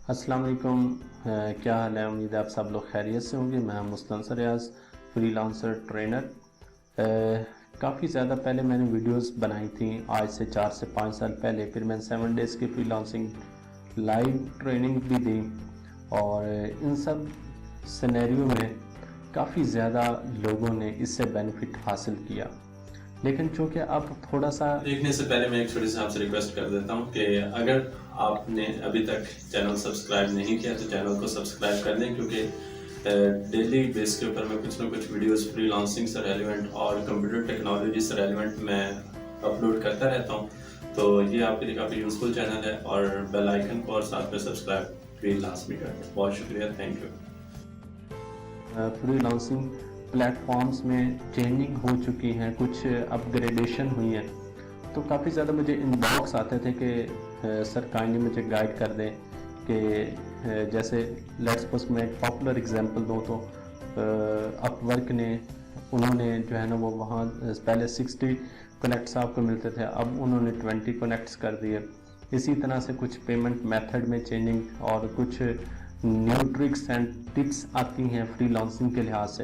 السلام علیکم، کیا حال ہے؟ امید ہے آپ سب لوگ خیریت سے ہوں گے۔ میں مستنصر ریاض، فری لانسر ٹرینر۔ کافی زیادہ پہلے میں نے ویڈیوز بنائی تھیں، آج سے 4 سے 5 سال پہلے۔ پھر میں 7 ڈیز کی فری لانسنگ لائیو ٹریننگ بھی دی، اور ان سب سینیریو میں کافی زیادہ لوگوں نے اس سے بینیفٹ حاصل کیا۔ لیکن چونکہ اب تھوڑا سا دیکھنے سے پہلے میں ایک چھوٹی سی آپ سے ریکویسٹ کر دیتا ہوں کہ اگر آپ نے ابھی تک چینل سبسکرائب نہیں کیا تو چینل کو سبسکرائب کر دیں، کیونکہ ڈیلی بیس کے اوپر میں کچھ نہ کچھ ویڈیوز فری لانسنگ سے ریلیونٹ اور کمپیوٹر ٹیکنالوجی سے ریلیونٹ میں اپلوڈ کرتا رہتا ہوں۔ تو یہ آپ کے لیے کافی یوزفل چینل ہے، اور بیل آئیکن کو اور ساتھ میں سبسکرائب بھی لازمی کر دیں۔ بہت شکریہ، thank you. Freelancing platforms میں چینجنگ ہو چکی ہیں، کچھ اپ گریڈیشن ہوئی ہیں، تو کافی زیادہ مجھے ان باکس آتے تھے کہ سر کائنڈلی مجھے گائیڈ کر دیں کہ جیسے لیٹس سپوز میں ایک پاپولر ایگزامپل دوں تو اپ ورک نے انہوں نے جو ہے نا وہ وہاں پہلے 60 کنیکٹس آپ کو ملتے تھے، اب انہوں نے 20 کنیکٹس کر دیے۔ اسی طرح سے کچھ پیمنٹ میتھڈ میں چینجنگ اور کچھ نیو ٹرکس اینڈ ٹپس آتی ہیں فری لانسنگ کے لحاظ سے۔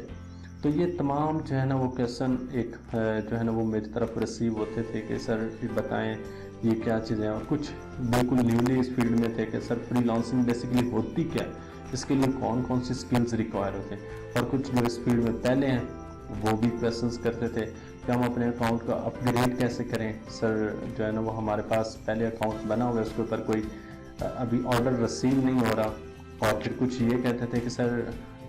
تو یہ تمام جو ہے نا وہ کویشچن ایک جو ہے نا وہ میری طرف ریسیو ہوتے تھے کہ سر بتائیں یہ کیا چیزیں ہیں، اور کچھ بالکل نیولی اس فیلڈ میں تھے کہ سر فری لانسنگ بیسیکلی ہوتی کیا ہے، اس کے لیے کون کون سی سکلز ریکوائر ہوتے ہیں، اور کچھ جو اس فیلڈ میں پہلے ہیں وہ بھی کویشچنس کرتے تھے کہ ہم اپنے اکاؤنٹ کو اپ گریڈ کیسے کریں۔ سر جو ہے نا وہ ہمارے پاس پہلے اکاؤنٹ بنا ہوا ہے، اس کے اوپر کوئی ابھی آرڈر ریسیو نہیں ہو رہا، اور پھر کچھ یہ کہتے تھے کہ سر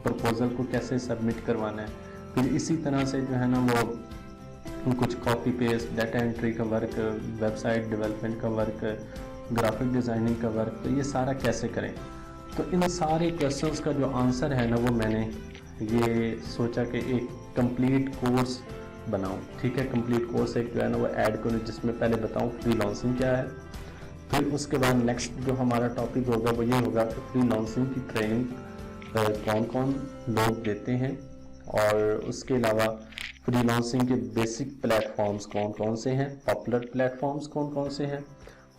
پرپوزل کو کیسے سبمٹ کروانا ہے۔ پھر اسی طرح سے جو ہے نا وہ کچھ کاپی پیسٹ، ڈیٹا انٹری کا ورک، ویب سائٹ ڈیولپمنٹ کا ورک، گرافک ڈیزائننگ کا ورک، تو یہ سارا کیسے کریں۔ تو ان سارے کویشچنس کا جو آنسر ہے نا وہ میں نے یہ سوچا کہ ایک کمپلیٹ کورس بناؤں، ٹھیک ہے۔ کمپلیٹ کورس ایک جو ہے نا وہ ایڈ کروں، جس میں پہلے بتاؤں فری لانسنگ کیا ہے، پھر اس کے بعد نیکسٹ جو ہمارا ٹاپک ہوگا وہ یہ ہوگا کہ فری لانسنگ کی ٹریننگ کون کون لوگ دیتے ہیں، اور اس کے علاوہ فری لانسنگ کے بیسک پلیٹ فارمز کون کون سے ہیں، پاپولر پلیٹ فارمز کون کون سے ہیں،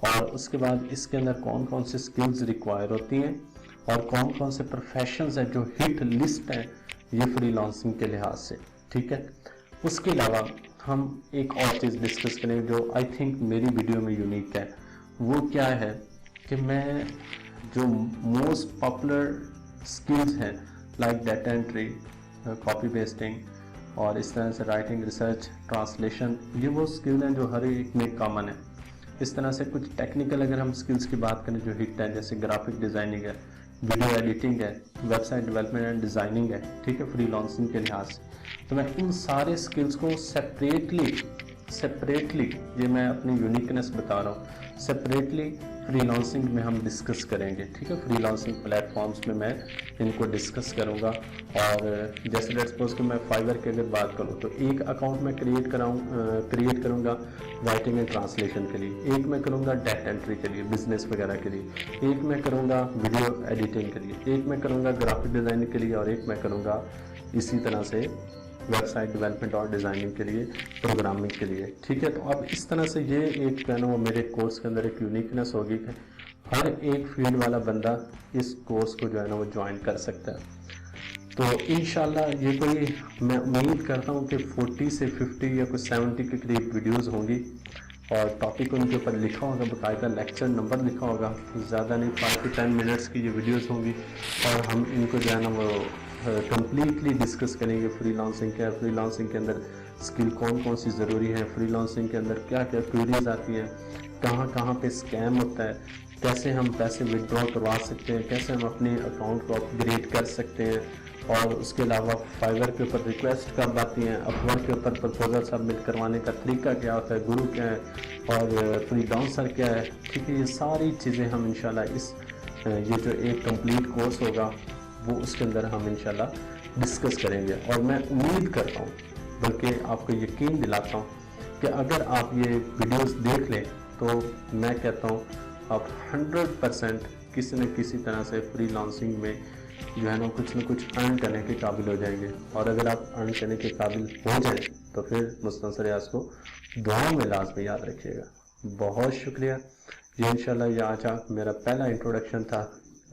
اور اس کے بعد اس کے اندر کون کون سے سکلز ریکوائر ہوتی ہیں، اور کون کون سے پروفیشنز ہیں جو ہٹ لسٹ ہیں یہ فری لانسنگ کے لحاظ سے، ٹھیک ہے۔ اس کے علاوہ ہم ایک اور چیز ڈسکس کریں جو آئی تھنک میری ویڈیو میں یونیک ہے، وہ کیا ہے کہ میں جو موسٹ پاپولر سکلز ہیں like data entry, copy pasting, اور اس طرح سے رائٹنگ، ریسرچ، ٹرانسلیشن، یہ وہ سکل ہیں جو ہر ایک میں کامن ہے۔ اس طرح سے کچھ ٹیکنیکل اگر ہم سکلز کی بات کریں جو ہٹ ہے، جیسے گرافک ڈیزائننگ ہے، ویڈیو ایڈیٹنگ ہے، website development and designing ہے، ٹھیک ہے، فری لانسنگ کے لحاظ سے۔ تو میں ان سارے سکلز کو سیپریٹلی یہ میں اپنی یونیکنس بتا رہا ہوں، سیپریٹلی فری لانسنگ میں ہم ڈسکس کریں گے، ٹھیک ہے۔ فری لانسنگ پلیٹ فارمز میں ان کو ڈسکس کروں گا، اور جیسے لیٹس سپوز کہ میں فائور کی اگر بات کروں تو ایک اکاؤنٹ میں کریٹ کروں گا رائٹنگ اینڈ ٹرانسلیشن کے لیے، ایک میں کروں گا ڈیٹا انٹری کے لیے، بزنس وغیرہ کے لیے، ایک میں کروں گا ویڈیو ایڈیٹنگ کے لیے، ایک میں کروں گا گرافک ڈیزائننگ کے لیے، اور ایک میں کروں گا اسی طرح سے ویب سائٹ ڈیولپمنٹ اور ڈیزائننگ کے لیے، پروگرامنگ کے لیے، ٹھیک ہے۔ تو اب اس طرح سے یہ ایک جو ہے نا وہ میرے کورس کے اندر ایک یونیکنس ہوگی کہ ہر ایک فیلڈ والا بندہ اس کورس کو جو ہے نا وہ جوائن کر سکتا ہے۔ تو انشاءاللہ یہ کوئی میں امید کرتا ہوں کہ 40 سے 50 یا کوئی 70 کے قریب ویڈیوز ہوں گی، اور ٹاپک ان کے اوپر لکھا ہوگا، باقاعدہ لیکچر نمبر لکھا ہوگا، زیادہ نہیں 5 سے 10 منٹس کی یہ ویڈیوز ہوں گی، اور ہم ان کو جو ہے نا وہ کمپلیٹلی ڈسکس کریں گے۔ فری لانسنگ کیا ہے، فری لانسنگ کے اندر سکل کون کون سی ضروری ہے، فری لانسنگ کے اندر کیا کیا کوئریز آتی ہیں، کہاں کہاں پہ اسکیم ہوتا ہے، کیسے ہم پیسے ودڈرا کروا سکتے ہیں، کیسے ہم اپنے اکاؤنٹ کو اپ گریڈ کر سکتے ہیں، اور اس کے علاوہ فائور کے اوپر ریکویسٹ کب آتی ہیں، اپورک کے اوپر پرپوزل سبمٹ کروانے کا طریقہ کیا ہوتا ہے، گرو کیا ہے، اور فری لانسر کیا ہے، ٹھیک ہے۔ یہ ساری چیزیں ہم انشاءاللہ یہ جو ایک کمپلیٹ کورس ہوگا وہ اس کے اندر ہم انشاءاللہ ڈسکس کریں گے، اور میں امید کرتا ہوں، بلکہ آپ کو یقین دلاتا ہوں کہ اگر آپ یہ ویڈیوز دیکھ لیں تو میں کہتا ہوں آپ 100% کسی نہ کسی طرح سے فری لانسنگ میں جو ہے نا کچھ نہ کچھ ارن کرنے کے قابل ہو جائیں گے، اور اگر آپ ارن کرنے کے قابل ہو جائیں تو پھر مستنصر ریاض کو دعاؤں میں لازمی یاد رکھیے گا۔ بہت شکریہ۔ یہ انشاءاللہ یہ آج میرا پہلا انٹروڈکشن تھا